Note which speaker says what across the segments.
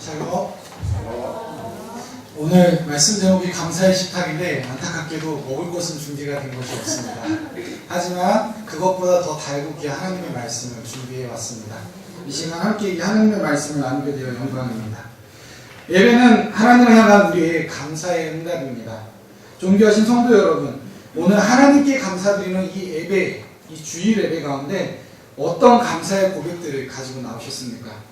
Speaker 1: 샬롬. 오늘 말씀 제목이 감사의 식탁인데 안타깝게도 먹을 것은 준비가 된 것이 없습니다. 하지만 그것보다 더 달고기 하나님의 말씀을 준비해 왔습니다. 이 시간 함께 이 하나님의 말씀을 나누게 되어 영광입니다. 예배는 하나님을 향한 우리의 감사의 응답입니다. 존귀하신 성도 여러분, 오늘 하나님께 감사드리는 이 예배, 이 주일 예배 가운데 어떤 감사의 고백들을 가지고 나오셨습니까?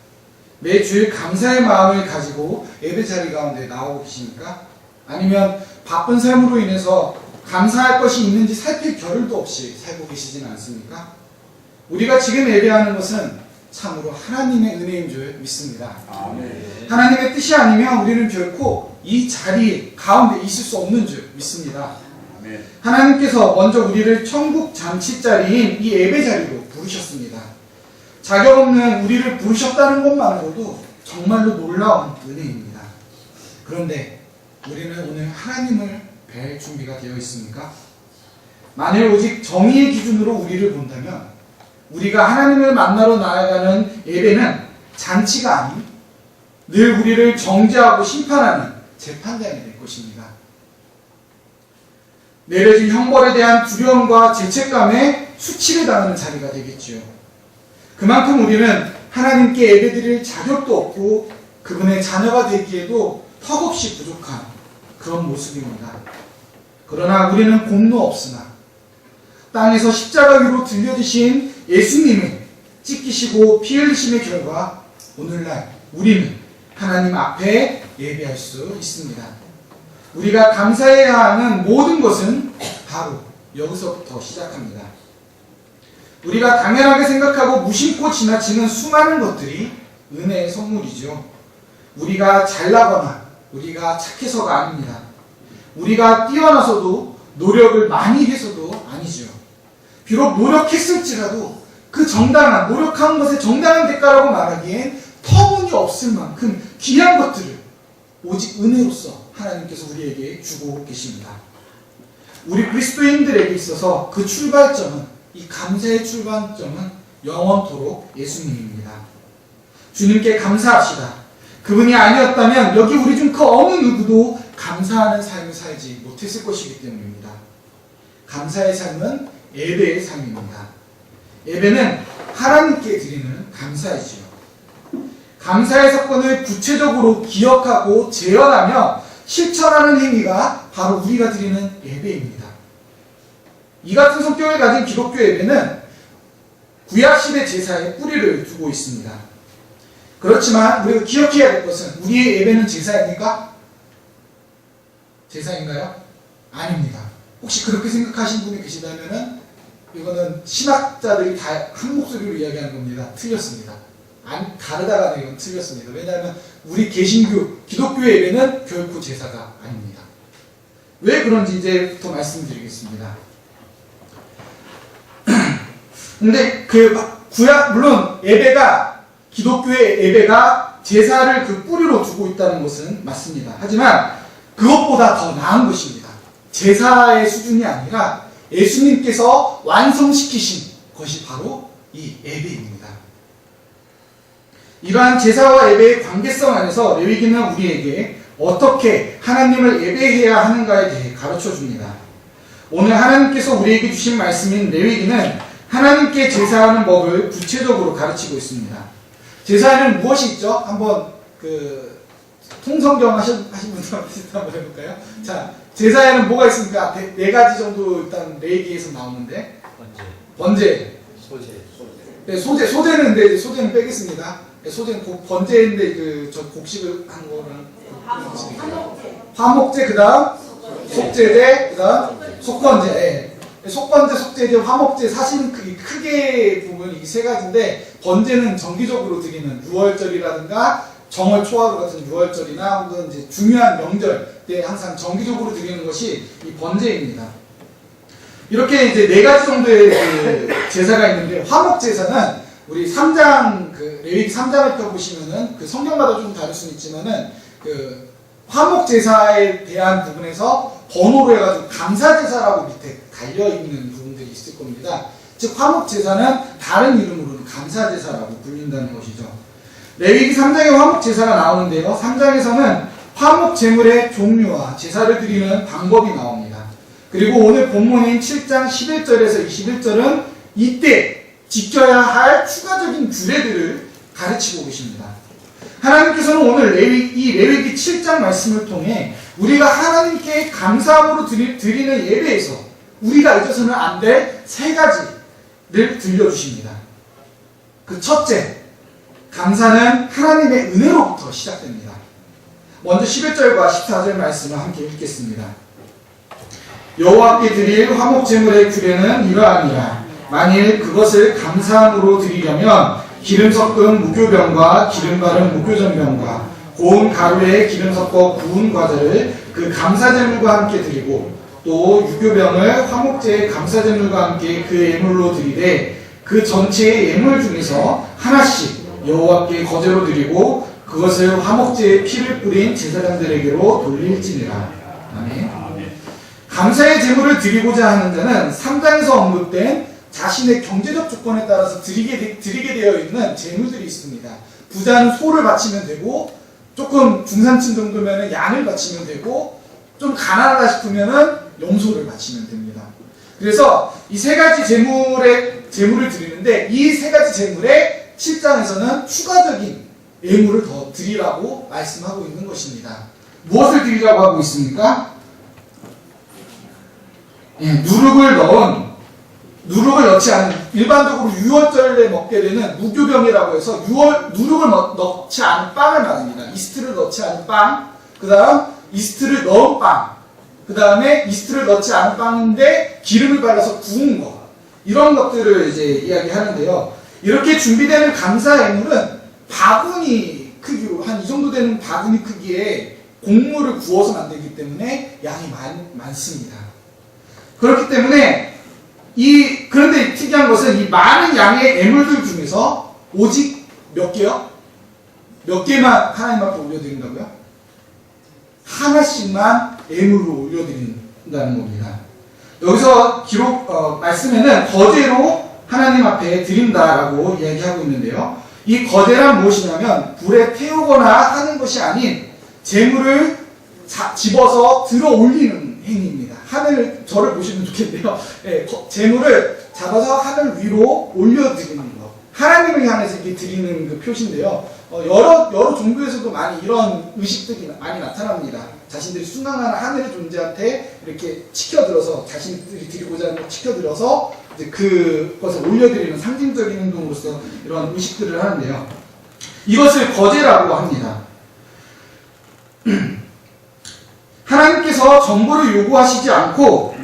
Speaker 1: 매 주일 감사의 마음을 가지고 예배 자리 가운데 나오고 계십니까? 아니면 바쁜 삶으로 인해서 감사할 것이 있는지 살필 겨를도 없이 살고 계시진 않습니까? 우리가 지금 예배하는 것은 참으로 하나님의 은혜인 줄 믿습니다.
Speaker 2: 아멘.
Speaker 1: 하나님의 뜻이 아니면 우리는 결코 이 자리 가운데 있을 수 없는 줄 믿습니다.
Speaker 2: 아멘.
Speaker 1: 하나님께서 먼저 우리를 천국 잔치자리인 이 예배 자리로 부르셨습니다. 자격 없는 우리를 부르셨다는 것만으로도 정말로 놀라운 은혜입니다. 그런데 우리는 오늘 하나님을 뵐 준비가 되어 있습니까? 만일 오직 정의의 기준으로 우리를 본다면 우리가 하나님을 만나러 나아가는 예배는 잔치가 아닌 늘 우리를 정죄하고 심판하는 재판장이 될 것입니다. 내려진 형벌에 대한 두려움과 죄책감에 수치를 당하는 자리가 되겠지요. 그만큼 우리는 하나님께 예배드릴 자격도 없고 그분의 자녀가 되기에도 턱없이 부족한 그런 모습입니다. 그러나 우리는 곰도 없으나 땅에서 십자가 위로 들려지신 예수님의 찢기시고 피 흘리심의 결과 오늘날 우리는 하나님 앞에 예배할 수 있습니다. 우리가 감사해야 하는 모든 것은 바로 여기서부터 시작합니다. 우리가 당연하게 생각하고 무심코 지나치는 수많은 것들이 은혜의 선물이죠. 우리가 잘나거나 우리가 착해서가 아닙니다. 우리가 뛰어나서도 노력을 많이 해서도 아니죠. 비록 노력했을지라도 그 정당한 노력한 것의 정당한 대가라고 말하기엔 터무니없을 만큼 귀한 것들을 오직 은혜로서 하나님께서 우리에게 주고 계십니다. 우리 그리스도인들에게 있어서 그 출발점은 이 감사의 출발점은 영원토록 예수님입니다. 주님께 감사합시다. 그분이 아니었다면 여기 우리 중 그 어느 누구도 감사하는 삶을 살지 못했을 것이기 때문입니다. 감사의 삶은 예배의 삶입니다. 예배는 하나님께 드리는 감사이지요. 감사의 사건을 구체적으로 기억하고 재현하며 실천하는 행위가 바로 우리가 드리는 예배입니다. 이 같은 성격을 가진 기독교 예배는 구약시대 제사에 뿌리를 두고 있습니다. 그렇지만 우리가 기억해야 될 것은 우리의 예배는 제사입니까? 제사인가요? 아닙니다. 혹시 그렇게 생각하신 분이 계시다면 이거는 신학자들이 다 한 목소리로 이야기하는 겁니다. 틀렸습니다. 다르다가 이건 틀렸습니다. 왜냐하면 우리 개신교, 기독교 예배는 결코 제사가 아닙니다. 왜 그런지 이제부터 말씀드리겠습니다. 근데 물론 예배가, 기독교의 예배가 제사를 그 뿌리로 두고 있다는 것은 맞습니다. 하지만 그것보다 더 나은 것입니다. 제사의 수준이 아니라 예수님께서 완성시키신 것이 바로 이 예배입니다. 이러한 제사와 예배의 관계성 안에서 레위기는 우리에게 어떻게 하나님을 예배해야 하는가에 대해 가르쳐 줍니다. 오늘 하나님께서 우리에게 주신 말씀인 레위기는 하나님께 제사하는 법을 구체적으로 가르치고 있습니다. 제사에는 무엇이 있죠? 한번 통성경 하신 분들 한번 해볼까요? 자, 제사에는 뭐가 있습니까? 네 가지 정도 일단 레위기에서 나오는데 번제, 네, 소제는 소제는 빼겠습니다. 네, 소제는 번제인데 저 곡식을 한 거는 화목제, 그다음 속제제, 그다음 속번제. 네. 속번제, 속제제, 화목제 사실은 크게 보면 이 세 가지인데 번제는 정기적으로 드리는 유월절이라든가 정월 초하루 같은 유월절이나 혹은 이제 중요한 명절 때 항상 정기적으로 드리는 것이 이 번제입니다. 이렇게 이제 네 가지 정도의 제사가 있는데 화목제사는 우리 3장 레위기 3장을 펴보시면은 성경마다 좀 다를 수는 있지만은 화목제사에 대한 부분에서 번호로 해가지고 감사제사라고 밑에 달려있는 부분들이 있을 겁니다. 즉 화목제사는 다른 이름으로는 감사제사라고 불린다는 것이죠. 레위기 3장에 화목 제사가 나오는데요. 3장에서는 화목 제물의 종류와 제사를 드리는 방법이 나옵니다. 그리고 오늘 본문인 7장 11절에서 21절은 이때 지켜야 할 추가적인 규례들을 가르치고 계십니다. 하나님께서는 오늘 이 레위기 7장 말씀을 통해 우리가 하나님께 감사함으로 드리는 예배에서 우리가 잊어서는 안 될 세 가지를 들려주십니다. 그 첫째, 감사는 하나님의 은혜로부터 시작됩니다. 먼저 11절과 14절 말씀을 함께 읽겠습니다. 여호와께 드릴 화목 제물의 규례는 이러하니라. 만일 그것을 감사함으로 드리려면 기름 섞은 무교병과 기름 바른 무교전병과 고운 가루에 기름 섞어 구운 과자를 그 감사제물과 함께 드리고 또 유교병을 화목제의 감사제물과 함께 그 예물로 드리되 그 전체의 예물 중에서 하나씩 여호와께 거제로 드리고 그것을 화목제의 피를 뿌린 제사장들에게로 돌릴지니라. 아멘. 감사의 제물을 드리고자 하는 자는 3장에서 언급된 자신의 경제적 조건에 따라서 드리게 되어 있는 제물들이 있습니다. 부자는 소를 바치면 되고, 조금 중산층 정도면 양을 바치면 되고, 좀 가난하다 싶으면 염소를 바치면 됩니다. 그래서 이 세 가지 제물을 드리는데, 이 세 가지 제물에 7장에서는 추가적인 예물을 더 드리라고 말씀하고 있는 것입니다. 무엇을 드리라고 하고 있습니까? 누룩을 넣지 않은, 일반적으로 유월절에 먹게 되는 무교병이라고 해서 누룩을 넣지 않은 빵을 말합니다. 이스트를 넣지 않은 빵, 그 다음 이스트를 넣은 빵, 그 다음에 이스트를 넣지 않은 빵인데 기름을 발라서 구운 거, 이런 것들을 이제 이야기하는데요. 이렇게 준비되는 감사 예물은 바구니 크기로, 한 이 정도 되는 바구니 크기의 곡물을 구워서 만들기 때문에 양이 많습니다. 그렇기 때문에 그런데 특이한 것은 이 많은 양의 예물들 중에서 오직 몇 개요? 몇 개만 하나님 앞에 올려드린다고요? 하나씩만 예물로 올려드린다는 겁니다. 여기서 말씀에는 거제로 하나님 앞에 드린다라고 이야기하고 있는데요. 이 거제란 무엇이냐면 불에 태우거나 하는 것이 아닌 제물을 집어서 들어 올리는 행위입니다. 저를 보시면 좋겠는데요. 네, 제물을 잡아서 하늘 위로 올려드리는 것. 하나님을 향해서 이렇게 드리는 그 표시인데요. 여러 종교에서도 많이 이런 의식들이 많이 나타납니다. 자신들이 순항하는 하늘의 존재한테 이렇게 치켜들어서, 자신들이 드리고자 하는 걸 치켜들어서 이제 그것을 올려드리는 상징적인 행동으로서 이런 의식들을 하는데요. 이것을 거제라고 합니다. 하나님께서 전부를 요구하시지 않고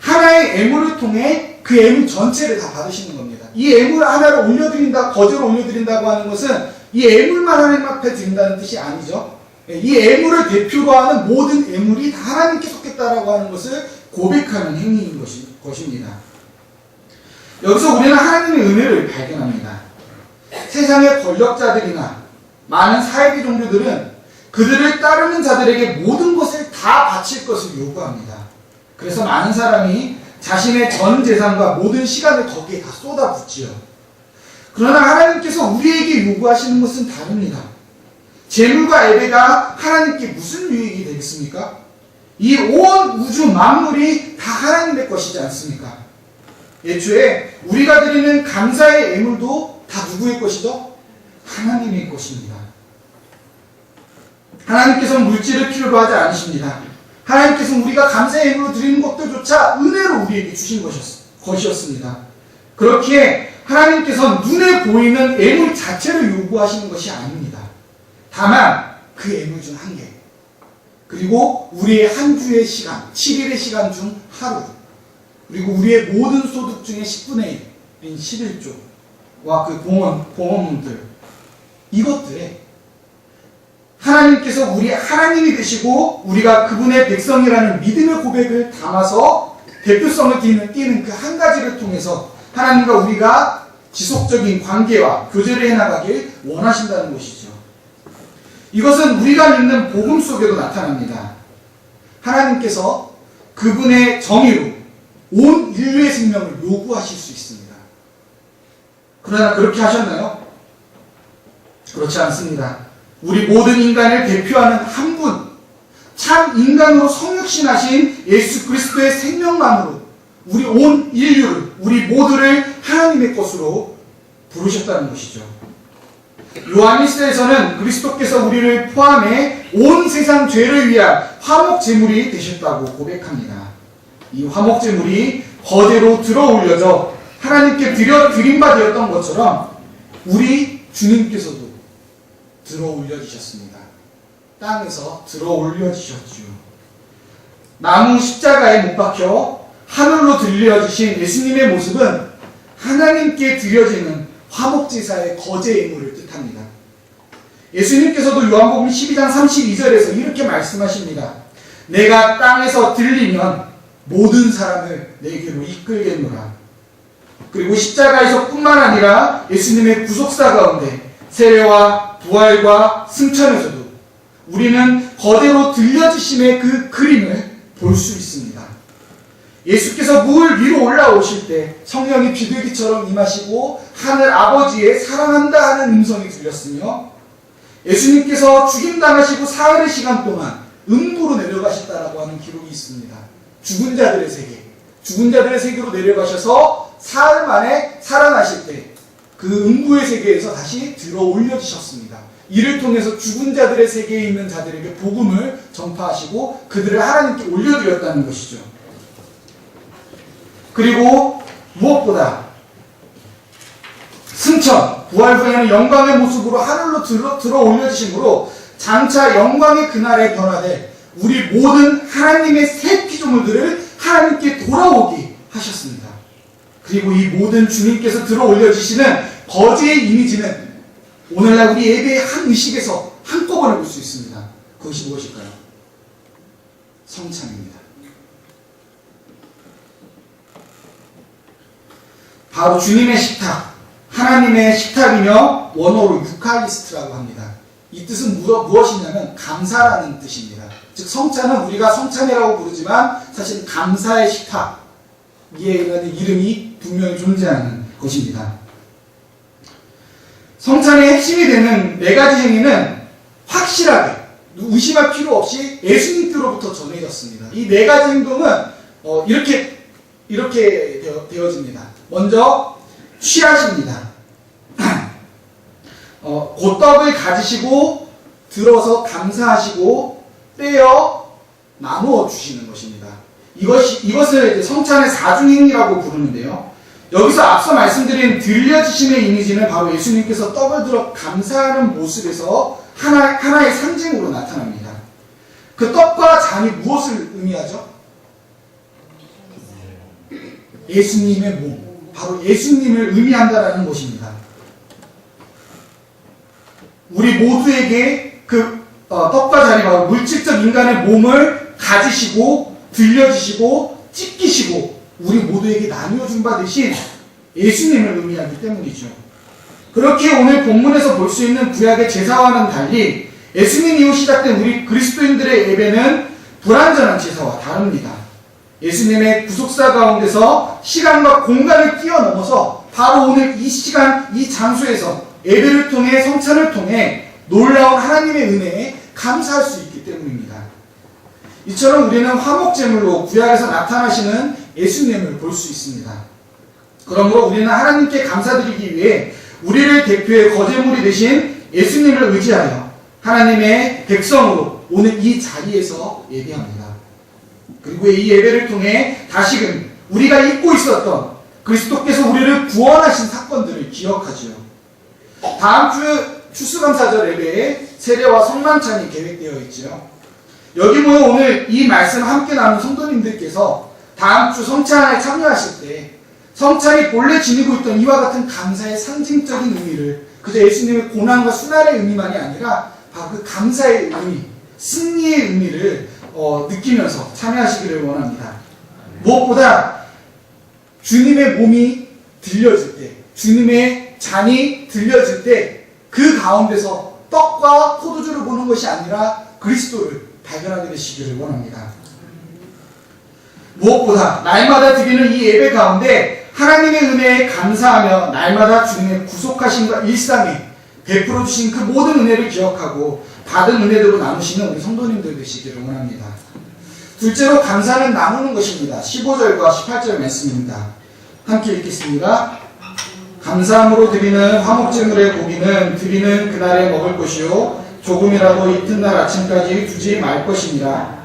Speaker 1: 하나의 예물을 통해 그 예물 전체를 다 받으시는 겁니다. 이 예물 하나를 올려드린다, 거제로 올려드린다고 하는 것은 이 예물만 하나님 앞에 드린다는 뜻이 아니죠. 이 예물을 대표로 하는 모든 예물이 다 하나님께 속했다라고 하는 것을 고백하는 행위인 것입니다. 여기서 우리는 하나님의 은혜를 발견합니다. 세상의 권력자들이나 많은 사회비 종교들은 그들을 따르는 자들에게 모든 것을 다 바칠 것을 요구합니다. 그래서 많은 사람이 자신의 전 재산과 모든 시간을 거기에 다 쏟아붓지요. 그러나 하나님께서 우리에게 요구하시는 것은 다릅니다. 재물과 예배가 하나님께 무슨 유익이 되겠습니까? 이 온 우주 만물이 다 하나님의 것이지 않습니까? 애초에 우리가 드리는 감사의 예물도 다 누구의 것이죠? 하나님의 것입니다. 하나님께서는 물질을 필요로 하지 않으십니다. 하나님께서는 우리가 감사의 예물로 드리는 것들조차 은혜로 우리에게 주신 것이었습니다. 그렇기에 하나님께서는 눈에 보이는 예물 자체를 요구하시는 것이 아닙니다. 다만 그 예물 중 한 개, 그리고 우리의 한 주의 시간, 7일의 시간 중 하루, 그리고 우리의 모든 소득 중에 10분의 1인 11조와 그 봉헌문들, 이것들에 하나님께서 우리 하나님이 되시고 우리가 그분의 백성이라는 믿음의 고백을 담아서 대표성을 띠는 그 한 가지를 통해서 하나님과 우리가 지속적인 관계와 교제를 해나가길 원하신다는 것이죠. 이것은 우리가 믿는 복음 속에도 나타납니다. 하나님께서 그분의 정의로 온 인류의 생명을 요구하실 수 있습니다. 그러나 그렇게 하셨나요? 그렇지 않습니다. 우리 모든 인간을 대표하는 한 분, 참 인간으로 성육신하신 예수 그리스도의 생명만으로 우리 온 인류를, 우리 모두를 하나님의 것으로 부르셨다는 것이죠. 요한일서에서는 그리스도께서 우리를 포함해 온 세상 죄를 위한 화목 제물이 되셨다고 고백합니다. 이 화목 제물이 거제로 들어올려져 하나님께 드림받았던 것처럼 우리 주님께서도 들어올려지셨습니다. 땅에서 들어올려지셨죠. 나무 십자가에 못 박혀 하늘로 들려지신 예수님의 모습은 하나님께 드려지는 화목제사의 거제 예물을 뜻합니다. 예수님께서도 요한복음 12장 32절에서 이렇게 말씀하십니다. 내가 땅에서 들리면 모든 사람을 내게로 이끌겠노라. 그리고 십자가에서 뿐만 아니라 예수님의 구속사 가운데 세례와 부활과 승천에서도 우리는 거대로 들려지심의 그 그림을 볼 수 있습니다. 예수께서 물 위로 올라오실 때 성령이 비둘기처럼 임하시고 하늘 아버지의 사랑한다 하는 음성이 들렸으며, 예수님께서 죽임당하시고 사흘의 시간 동안 음부로 내려가셨다라고 하는 기록이 있습니다. 죽은 자들의 세계, 죽은 자들의 세계로 내려가셔서 사흘 만에 살아나실 때 그 음부의 세계에서 다시 들어 올려지셨습니다. 이를 통해서 죽은 자들의 세계에 있는 자들에게 복음을 전파하시고 그들을 하나님께 올려드렸다는 것이죠. 그리고 무엇보다 승천, 부활 후에는 영광의 모습으로 하늘로 들어 올려지심으로 장차 영광의 그날에 변화될 우리 모든 하나님의 새 피조물들을 하나님께 돌아오게 하셨습니다. 그리고 이 모든 주님께서 들어 올려지시는 거제의 이미지는 오늘날 우리 예배의 한 의식에서 한꺼번에 볼 수 있습니다. 그것이 무엇일까요? 성찬입니다. 바로 주님의 식탁, 하나님의 식탁이며 원어로 유카리스트라고 합니다. 이 뜻은 무엇이냐면 감사라는 뜻입니다. 즉 성찬은 우리가 성찬이라고 부르지만 사실 감사의 식탁, 이라는 이름이 분명히 존재하는 것입니다. 성찬의 핵심이 되는 네 가지 행위는 확실하게 의심할 필요 없이 예수님께로부터 전해졌습니다. 이 네 가지 행동은 이렇게 되어집니다. 먼저 취하십니다. 곶떡을 가지시고 들어서 감사하시고 떼어 나누어 주시는 것입니다. 이것을 성찬의 사중행위라고 부르는데요. 여기서 앞서 말씀드린 들려지심의 이미지는 바로 예수님께서 떡을 들어 감사하는 모습에서 하나의 상징으로 나타납니다. 그 떡과 잔이 무엇을 의미하죠? 예수님의 몸, 바로 예수님을 의미한다라는 것입니다. 우리 모두에게 그 떡과 잔이 바로 물질적 인간의 몸을 가지시고 들려주시고 찢기시고 우리 모두에게 나누어 준 바 대신 예수님을 의미하기 때문이죠. 그렇게 오늘 본문에서 볼 수 있는 구약의 제사와는 달리 예수님 이후 시작된 우리 그리스도인들의 예배는 불완전한 제사와 다릅니다. 예수님의 구속사 가운데서 시간과 공간을 뛰어넘어서 바로 오늘 이 시간, 이 장소에서 예배를 통해 성찬을 통해 놀라운 하나님의 은혜에 감사할 수 있기 때문입니다. 이처럼 우리는 화목제물로 구약에서 나타나시는 예수님을 볼 수 있습니다. 그러므로 우리는 하나님께 감사드리기 위해 우리를 대표해 거제물이 되신 예수님을 의지하여 하나님의 백성으로 오늘 이 자리에서 예배합니다. 그리고 이 예배를 통해 다시금 우리가 잊고 있었던 그리스도께서 우리를 구원하신 사건들을 기억하지요. 다음 주 추수감사절 예배에 세례와 성만찬이 계획되어 있지요. 여기 모여 오늘 이 말씀 함께 나눈 성도님들께서 다음 주 성찬에 참여하실 때 성찬이 본래 지니고 있던 이와 같은 감사의 상징적인 의미를 그저 예수님의 고난과 순환의 의미만이 아니라 바로 그 감사의 의미, 승리의 의미를 느끼면서 참여하시기를 원합니다. 무엇보다 주님의 몸이 들려질 때, 주님의 잔이 들려질 때 그 가운데서 떡과 포도주를 보는 것이 아니라 그리스도를 발견하게 되시기를 원합니다. 무엇보다 날마다 드리는 이 예배 가운데 하나님의 은혜에 감사하며 날마다 주님의 구속하심과 일상에 베풀어 주신 그 모든 은혜를 기억하고 받은 은혜대로 나누시는 우리 성도님들 되시기를 원합니다. 둘째로 감사는 나누는 것입니다. 15절과 18절 말씀입니다. 함께 읽겠습니다. 감사함으로 드리는 화목제물의 고기는 드리는 그날에 먹을 것이요 조금이라도 이튿날 아침까지 두지 말 것이니라.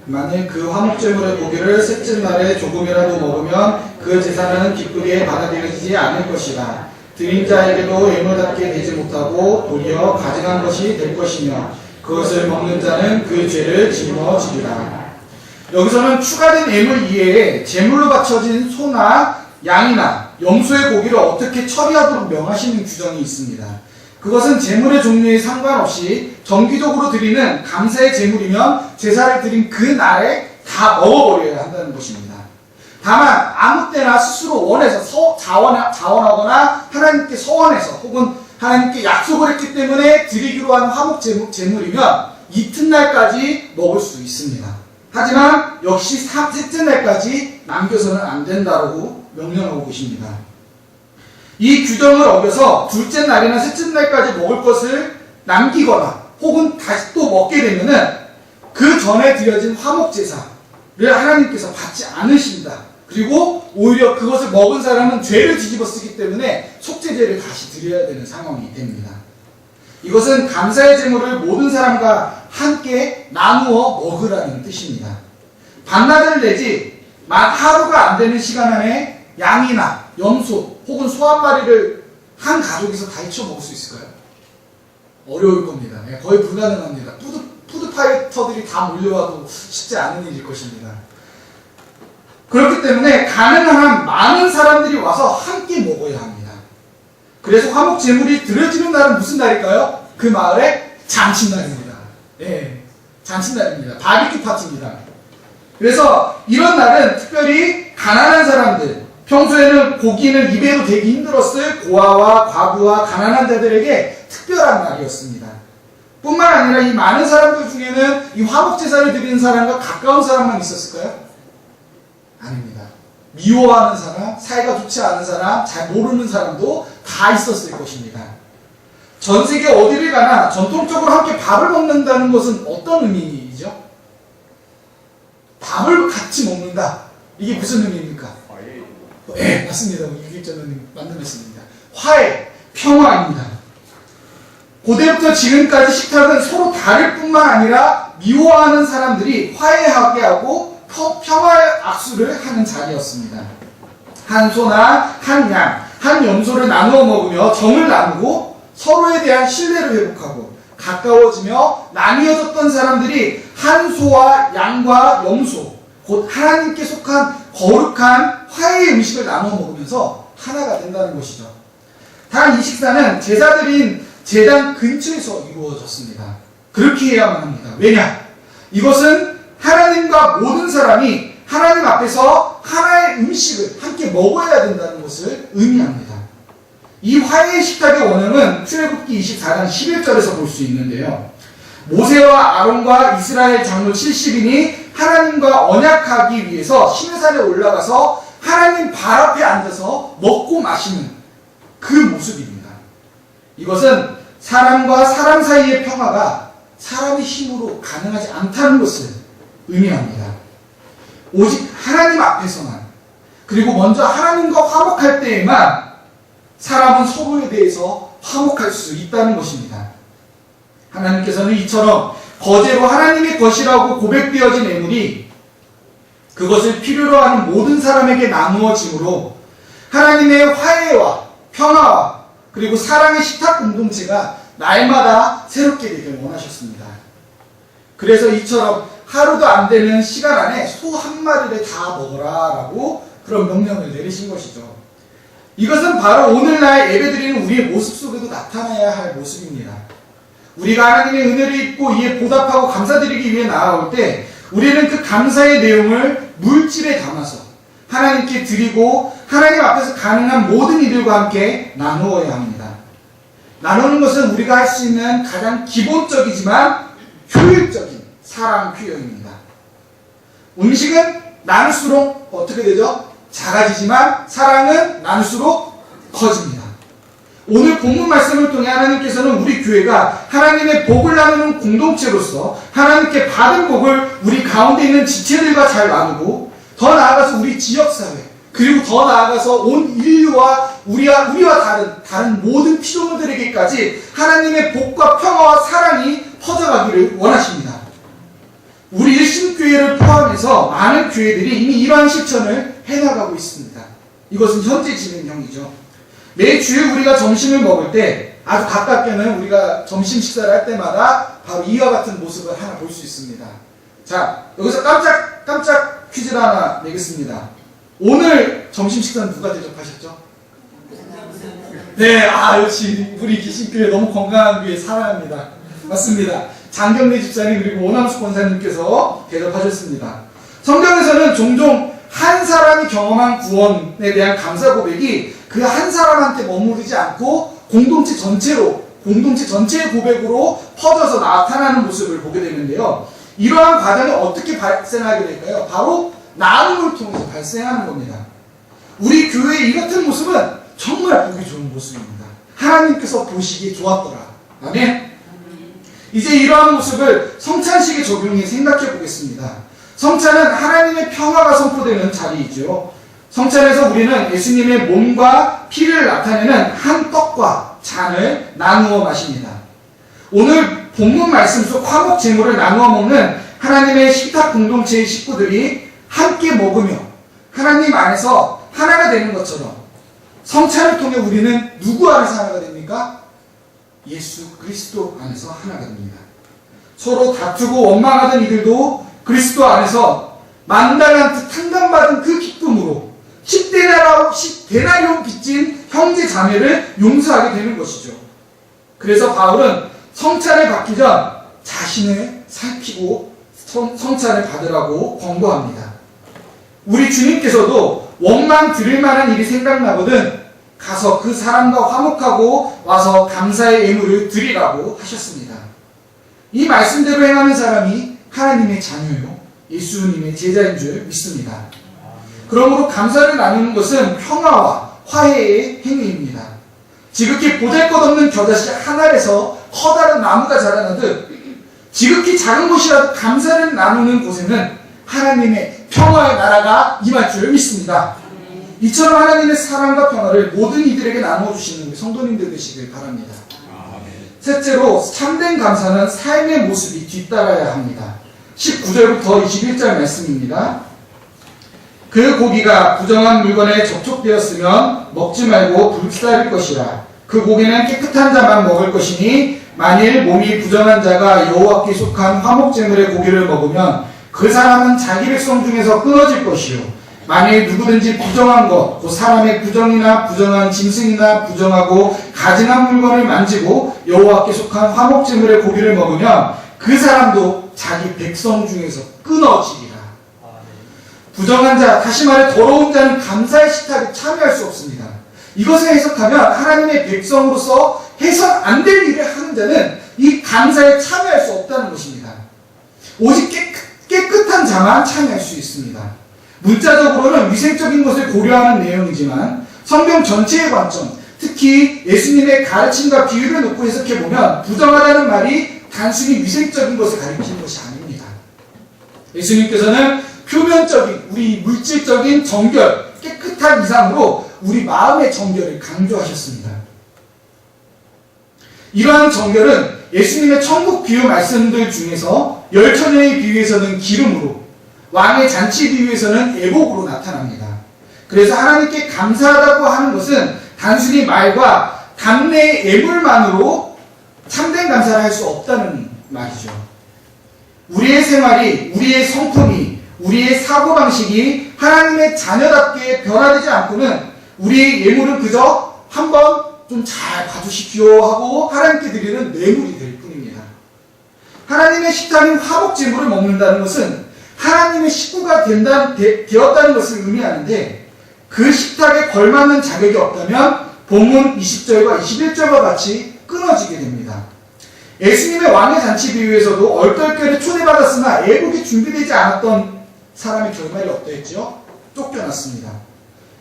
Speaker 1: 만일 그 화목제물의 고기를 셋째 날에 조금이라도 먹으면 그 제사는 기쁘게 받아들여지지 않을 것이라. 드린 자에게도 예물답게 되지 못하고 도리어 가증한 것이 될 것이며 그것을 먹는 자는 그 죄를 짊어지리라. 여기서는 추가된 예물 이외에 제물로 바쳐진 소나 양이나 염소의 고기를 어떻게 처리하도록 명하시는 규정이 있습니다. 그것은 제물의 종류에 상관없이 정기적으로 드리는 감사의 제물이면 제사를 드린 그 날에 다 먹어버려야 한다는 것입니다. 다만 아무 때나 스스로 원해서 자원하거나 하나님께 서원해서 혹은 하나님께 약속을 했기 때문에 드리기로 한 화목 제물이면 이튿날까지 먹을 수 있습니다. 하지만 역시 셋째 날까지 남겨서는 안 된다고 명령하고 계십니다. 이 규정을 어겨서 둘째 날이나 셋째 날까지 먹을 것을 남기거나 혹은 다시 또 먹게 되면은 그 전에 드려진 화목제사를 하나님께서 받지 않으신다. 그리고 오히려 그것을 먹은 사람은 죄를 뒤집어 쓰기 때문에 속죄제를 다시 드려야 되는 상황이 됩니다. 이것은 감사의 제물을 모든 사람과 함께 나누어 먹으라는 뜻입니다. 반나절 내지 하루가 안 되는 시간 안에 양이나 염소 혹은 소 한 마리를 한 가족에서 다 헤쳐 먹을 수 있을까요? 어려울 겁니다. 거의 불가능합니다. 푸드파이터들이 다 몰려와도 쉽지 않은 일일 것입니다. 그렇기 때문에 가능한 많은 사람들이 와서 함께 먹어야 합니다. 그래서 화목 제물이 드려지는 날은 무슨 날일까요? 그 마을의 잔칫날입니다. 잔칫날입니다. 바비큐 파티입니다. 그래서 이런 날은 특별히 가난한 사람들, 평소에는 고기는 입에도 대기 힘들었을 고아와 과부와 가난한 자들에게 특별한 날이었습니다. 뿐만 아니라 이 많은 사람들 중에는 이 화목제사를 드리는 사람과 가까운 사람만 있었을까요? 아닙니다. 미워하는 사람, 사이가 좋지 않은 사람, 잘 모르는 사람도 다 있었을 것입니다. 전 세계 어디를 가나 전통적으로 함께 밥을 먹는다는 것은 어떤 의미이죠? 밥을 같이 먹는다. 이게 무슨 의미입니까? 네, 맞습니다. 유길전원님 만들었습니다. 화해, 평화입니다. 고대부터 지금까지 식탁은 서로 다를 뿐만 아니라 미워하는 사람들이 화해하게 하고 평화의 악수를 하는 자리였습니다. 한 소나 한 양, 한 염소를 나누어 먹으며 정을 나누고 서로에 대한 신뢰를 회복하고 가까워지며 나뉘어졌던 사람들이 한 소와 양과 염소, 곧 하나님께 속한 거룩한 화해의 음식을 나눠 먹으면서 하나가 된다는 것이죠. 단 이 식사는 제사드린 제단 근처에서 이루어졌습니다. 그렇게 해야만 합니다. 왜냐? 이것은 하나님과 모든 사람이 하나님 앞에서 하나의 음식을 함께 먹어야 된다는 것을 의미합니다. 이 화해의 식탁의 원형은 출애굽기 24장 11절에서 볼 수 있는데요. 모세와 아론과 이스라엘 장로 70인이 하나님과 언약하기 위해서 시내산에 올라가서 하나님 발 앞에 앉아서 먹고 마시는 그 모습입니다. 이것은 사람과 사람 사이의 평화가 사람의 힘으로 가능하지 않다는 것을 의미합니다. 오직 하나님 앞에서만, 그리고 먼저 하나님과 화목할 때에만 사람은 서로에 대해서 화목할 수 있다는 것입니다. 하나님께서는 이처럼 거제로 하나님의 것이라고 고백되어진 예물이 그것을 필요로 하는 모든 사람에게 나누어짐으로 하나님의 화해와 평화와 그리고 사랑의 식탁 공동체가 날마다 새롭게 되길 원하셨습니다. 그래서 이처럼 하루도 안 되는 시간 안에 소 한 마리를 다 먹어라 라고 그런 명령을 내리신 것이죠. 이것은 바로 오늘날 예배드리는 우리의 모습 속에도 나타나야 할 모습입니다. 우리가 하나님의 은혜를 입고 이에 보답하고 감사드리기 위해 나아올 때 우리는 그 감사의 내용을 물질에 담아서 하나님께 드리고 하나님 앞에서 가능한 모든 이들과 함께 나누어야 합니다. 나누는 것은 우리가 할 수 있는 가장 기본적이지만 효율적인 사랑 표현입니다. 음식은 나눌수록 어떻게 되죠? 작아지지만 사랑은 나눌수록 커집니다. 오늘 본문 말씀을 통해 하나님께서는 우리 교회가 하나님의 복을 나누는 공동체로서 하나님께 받은 복을 우리 가운데 있는 지체들과 잘 나누고, 더 나아가서 우리 지역사회, 그리고 더 나아가서 온 인류와 우리와 다른 모든 피조물들에게까지 하나님의 복과 평화와 사랑이 퍼져가기를 원하십니다. 우리 일심교회를 포함해서 많은 교회들이 이미 이러한 실천을 해나가고 있습니다. 이것은 현재 진행형이죠. 매주 우리가 점심을 먹을 때 아주 가깝게는 우리가 점심 식사를 할 때마다 바로 이와 같은 모습을 하나 볼 수 있습니다. 자, 여기서 깜짝 퀴즈를 하나 내겠습니다. 오늘 점심 식사는 누가 대접하셨죠? 네, 역시 우리 기신교회 너무 건강한 교회 사랑합니다. 맞습니다. 장경래 집사님 그리고 오남수 권사님께서 대접하셨습니다. 성경에서는 종종 한 사람이 경험한 구원에 대한 감사 고백이 그 한 사람한테 머무르지 않고 공동체 전체의 고백으로 퍼져서 나타나는 모습을 보게 되는데요. 이러한 과정이 어떻게 발생하게 될까요? 바로 나눔을 통해서 발생하는 겁니다. 우리 교회의 이 같은 모습은 정말 보기 좋은 모습입니다. 하나님께서 보시기에 좋았더라. 아멘. 이제 이러한 모습을 성찬식에 적용해 생각해 보겠습니다. 성찬은 하나님의 평화가 선포되는 자리이죠. 성찬에서 우리는 예수님의 몸과 피를 나타내는 한 떡과 잔을 나누어 마십니다. 오늘 본문 말씀 속 화목 제물을 나누어 먹는 하나님의 식탁 공동체의 식구들이 함께 먹으며 하나님 안에서 하나가 되는 것처럼 성찬을 통해 우리는 누구 안에서 하나가 됩니까? 예수 그리스도 안에서 하나가 됩니다. 서로 다투고 원망하던 이들도 그리스도 안에서 만달란트 탕감받은 그 기쁨으로 10데나리온 빚진 형제 자매를 용서하게 되는 것이죠. 그래서 바울은 성찬을 받기 전 자신을 살피고 성찬을 받으라고 권고합니다. 우리 주님께서도 원망 들을 만한 일이 생각나거든 가서 그 사람과 화목하고 와서 감사의 예물을 드리라고 하셨습니다. 이 말씀대로 행하는 사람이 하나님의 자녀요 예수님의 제자인 줄 믿습니다. 그러므로 감사를 나누는 것은 평화와 화해의 행위입니다. 지극히 보잘것없는 겨자씨 한 알에서 커다란 나무가 자라나듯 지극히 작은 곳이라도 감사를 나누는 곳에는 하나님의 평화의 나라가 임할 줄 믿습니다. 이처럼 하나님의 사랑과 평화를 모든 이들에게 나누어 주시는 우리 성도님들 되시길 바랍니다. 셋째로 참된 감사는 삶의 모습이 뒤따라야 합니다. 19절부터 21절 말씀입니다. 그 고기가 부정한 물건에 접촉되었으면 먹지 말고 불살일 것이라. 그 고기는 깨끗한 자만 먹을 것이니 만일 몸이 부정한 자가 여호와께 속한 화목제물의 고기를 먹으면 그 사람은 자기 백성 중에서 끊어질 것이요 만일 누구든지 부정한 것, 그 사람의 부정이나 부정한 짐승이나 부정하고 가증한 물건을 만지고 여호와께 속한 화목제물의 고기를 먹으면 그 사람도 자기 백성 중에서 끊어지리라. 부정한 자, 다시 말해 더러운 자는 감사의 식탁에 참여할 수 없습니다. 이것을 해석하면 하나님의 백성으로서 해선 안 될 일을 하는 자는 이 감사에 참여할 수 없다는 것입니다. 오직 깨끗한 자만 참여할 수 있습니다. 문자적으로는 위생적인 것을 고려하는 내용이지만 성경 전체의 관점, 특히 예수님의 가르침과 비유를 놓고 해석해보면 부정하다는 말이 단순히 위생적인 것을 가리키는 것이 아닙니다. 예수님께서는 표면적인 우리 물질적인 정결, 깨끗한 이상으로 우리 마음의 정결을 강조하셨습니다. 이러한 정결은 예수님의 천국 비유 말씀들 중에서 열처녀의 비유에서는 기름으로, 왕의 잔치 비유에서는 애복으로 나타납니다. 그래서 하나님께 감사하다고 하는 것은 단순히 말과 담내의 예물만으로 참된 감사를 할 수 없다는 말이죠. 우리의 생활이, 우리의 성품이, 우리의 사고방식이 하나님의 자녀답게 변화되지 않고는 우리의 예물은 그저 한번 좀 잘 봐주십시오 하고 하나님께 드리는 뇌물이 될 뿐입니다. 하나님의 식탁인 화목제물을 먹는다는 것은 하나님의 식구가 되었다는 것을 의미하는데 그 식탁에 걸맞는 자격이 없다면 본문 20절과 21절과 같이 끊어지게 됩니다. 예수님의 왕의 잔치 비유에서도 얼떨결에 초대받았으나 애국이 준비되지 않았던 사람의 결말이 어떠했죠? 쫓겨났습니다.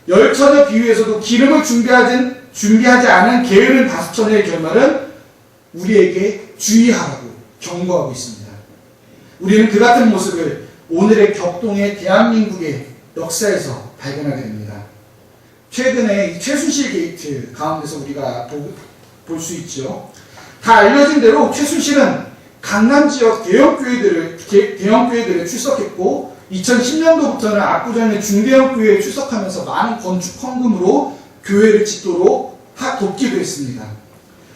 Speaker 1: 열처녀 비유에서도 기름을 준비하지 않은 게으른 5처녀의 결말은 우리에게 주의하라고 경고하고 있습니다. 우리는 그 같은 모습을 오늘의 격동의 대한민국의 역사에서 발견하게 됩니다. 최근에 이 최순실 게이트 가운데서 우리가 볼 수 있죠. 다 알려진 대로 최순실은 강남 지역 대형 교회들에 출석했고 2010년도부터는 압구정의 중대형 교회에 출석하면서 많은 건축 헌금으로 교회를 짓도록 돕기도 했습니다.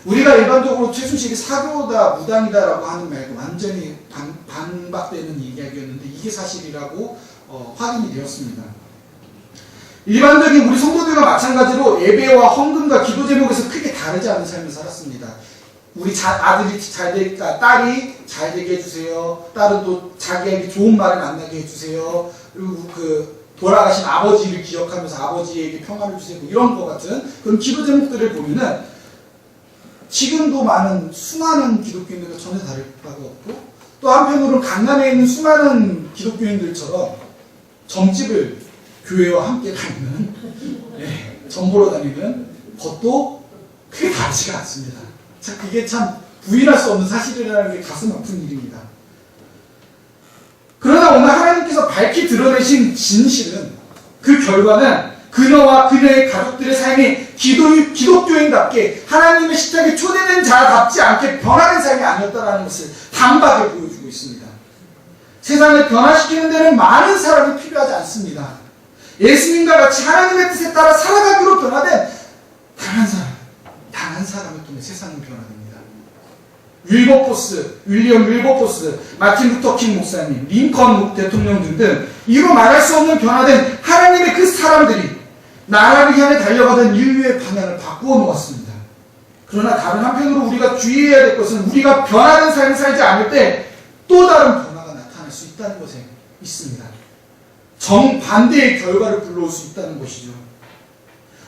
Speaker 1: 우리가 일반적으로 최순실이 사교다 무당이다라고 하는 말도 완전히 반박되는 이야기였는데 이게 사실이라고 확인이 되었습니다. 일반적인 우리 성도들과 마찬가지로 예배와 헌금과 기도 제목에서 크게 다르지 않은 삶을 살았습니다. 우리 아들이 잘 되니까 딸이 잘 되게 해주세요. 딸은 또 자기에게 좋은 말을 만나게 해주세요. 그리고 돌아가신 아버지를 기억하면서 아버지에게 평안을 주세요. 이런 것 같은 그런 기도 제목들을 보면은 지금도 수많은 기독교인들과 전혀 다를 바가 없고 또 한편으로는 강남에 있는 수많은 기독교인들처럼 점집을 교회와 함께 다니는 점보러 다니는 것도 크게 다르지가 않습니다. 자, 그게 참 부인할 수 없는 사실이라는 게 가슴 아픈 일입니다. 그러나 오늘 하나님께서 밝히 드러내신 진실은 그 결과는 그녀와 그녀의 가족들의 삶이 기독교인답게 하나님의 식탁에 초대된 자답지 않게 변화된 삶이 아니었다는 것을 단박에 보여주고 있습니다. 세상을 변화시키는 데는 많은 사람이 필요하지 않습니다. 예수님과 같이 하나님의 뜻에 따라 살아가기로 변화된 단 한 사람을 통해 세상은 변화됩니다. 윌리엄 윌버포스, 마틴 루터킹 목사님, 링컨 대통령 등등 이로 말할 수 없는 변화된 하나님의 그 사람들이 나라를 향해 달려가던 인류의 방향을 바꾸어 놓았습니다. 그러나 다른 한편으로 우리가 주의해야 될 것은 우리가 변화된 삶을 살지 않을 때 또 다른 변화가 나타날 수 있다는 것에 있습니다. 정반대의 결과를 불러올 수 있다는 것이죠.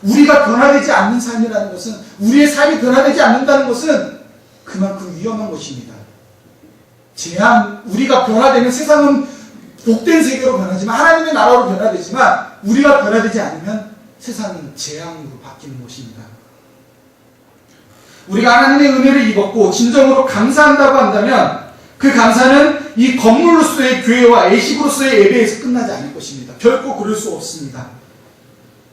Speaker 1: 우리가 변화되지 않는 삶이라는 것은 우리의 삶이 변화되지 않는다는 것은 그만큼 위험한 것입니다. 우리가 변화되면 세상은 복된 세계로 변하지만 하나님의 나라로 변화되지만 우리가 변화되지 않으면 세상은 재앙으로 바뀌는 것입니다. 우리가 하나님의 은혜를 입었고 진정으로 감사한다고 한다면 그 감사는 이 건물로서의 교회와 예식으로서의 예배에서 끝나지 않을 것입니다. 결코 그럴 수 없습니다.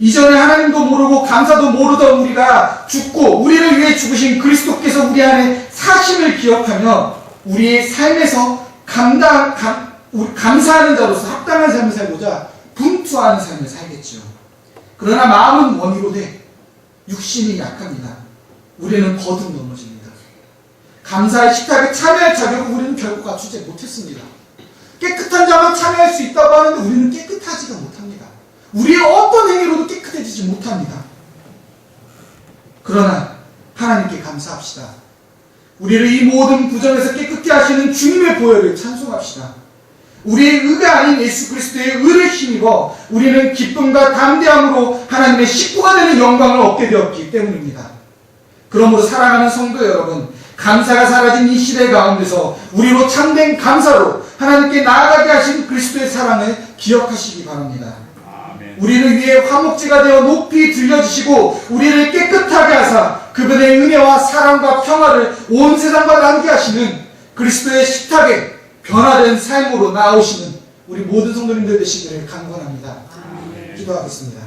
Speaker 1: 이전에 하나님도 모르고 감사도 모르던 우리가 죽고 우리를 위해 죽으신 그리스도께서 우리 안에 사심을 기억하며 우리의 삶에서 감사하는 자로서 합당한 삶을 살고자 분투하는 삶을 살겠지요. 그러나 마음은 원이로되 육신이 약합니다. 우리는 거듭 넘어집니다. 감사의 식탁에 참여할 자격을 우리는 결코 갖추지 못했습니다. 깨끗한 자만 참여할 수 있다고 하는데 우리는 깨끗하지가 못합니다. 우리의 어떤 행위로도 깨끗해지지 못합니다. 그러나 하나님께 감사합시다. 우리를 이 모든 부정에서 깨끗게 하시는 주님의 보혈을 찬송합시다. 우리의 의가 아닌 예수 그리스도의 의를 힘입어 우리는 기쁨과 담대함으로 하나님의 식구가 되는 영광을 얻게 되었기 때문입니다. 그러므로 사랑하는 성도 여러분, 감사가 사라진 이 시대 가운데서 우리로 참된 감사로 하나님께 나아가게 하신 그리스도의 사랑을 기억하시기 바랍니다. 아멘. 우리를 위해 화목제가 되어 높이 들려주시고 우리를 깨끗하게 하사 그분의 은혜와 사랑과 평화를 온 세상과 나누게 하시는 그리스도의 식탁에 변화된 삶으로 나오시는 우리 모든 성도님들 되시기를 간구합니다. 기도하겠습니다.